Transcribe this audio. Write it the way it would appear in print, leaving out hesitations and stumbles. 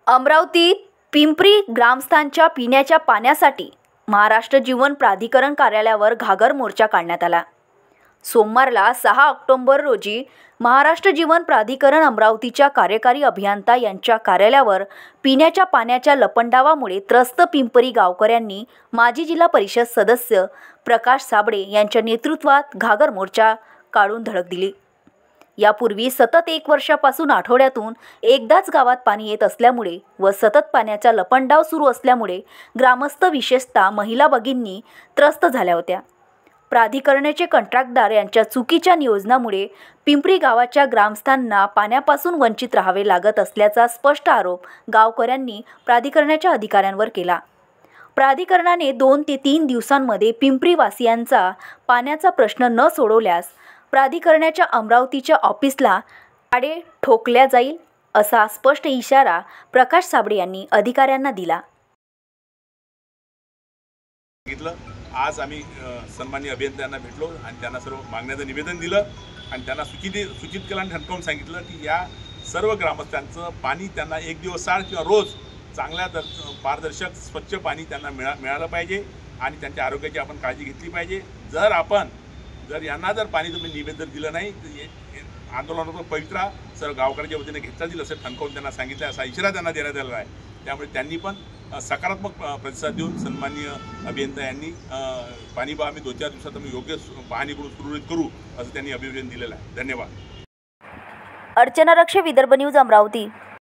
अमरावतीत पिंपरी ग्रामस्थांच्या पिण्याच्या पाण्यासाठी महाराष्ट्र जीवन प्राधिकरण कार्यालयावर घागर मोर्चा काढण्यात आला। सोमवारला 6 ऑक्टोबर रोजी महाराष्ट्र जीवन प्राधिकरण अमरावतीच्या कार्यकारी अभियंता यांच्या कार्यालयावर पिण्याच्या पाण्याच्या लपंडावामुळे त्रस्त पिंपरी गावकऱ्यांनी माजी जिल्हा परिषद सदस्य प्रकाश साबळे यांच्या नेतृत्वात घागर मोर्चा काढून धडक दिली। यापूर्वी सतत 1 वर्षापासून आठवड्यातून एकदाच गावात पाणी येत असल्यामुळे व सतत पाण्याचा लपंडाव सुरू असल्यामुळे ग्रामस्थ विशेषतः महिला भगिनी त्रस्त झाल्या होत्या। प्राधिकरणाचे कंत्राटदार यांच्या चुकीच्या नियोजनामुळे पिंपरी गावाच्या ग्रामस्थांना पाण्यापासून वंचित राहावे लागत असल्याचा स्पष्ट आरोप गावकऱ्यांनी प्राधिकरणाच्या अधिकाऱ्यांवर केला। प्राधिकरणाने 2 ते 3 दिवसांमध्ये पिंपरी वासियांचा पाण्याचा प्रश्न न सोडवल्यास प्राधिकरणाच्या अमरावतीच्या ऑफिसला आडे ठोकल्या जाईल असा स्पष्ट इशारा प्रकाश साबळे यांनी अधिकाऱ्यांना दिला। आज आम्ही सन्माननीय अभियंत्यांना भेटलो आणि त्यांना सर्व मागण्याचं निवेदन दिलं आणि त्यांना सूचित केलं आणि ठणकावून सांगितलं की या सर्व ग्रामस्थांचं पाणी त्यांना 1 दिवस आड किंवा रोज चांगल्या पारदर्शक स्वच्छ पाणी त्यांना मिळालं पाहिजे आणि त्यांच्या आरोग्याची आपण काळजी घेतली पाहिजे। जर यांना पाणी तुम्ही निवेदन दिलं नाही तर आंदोलनाचा पवित्रा सर्व गावकऱ्यांच्या वतीने घेतला जाईल असं ठणकावून त्यांना सांगितलं, असा इशारा त्यांना देण्यात आलेला आहे। त्यामुळे त्यांनी पण सकारात्मक प्रतिसाद देऊन सन्माननीय अभियंता यांनी पाणी आम्ही 2-4 दिवसात आम्ही योग्य पाहणी करून सुरळीत करू असं त्यांनी अभिवादन दिलेलं आहे। धन्यवाद। अर्चना रक्षे, विदर्भ न्यूज, अमरावती।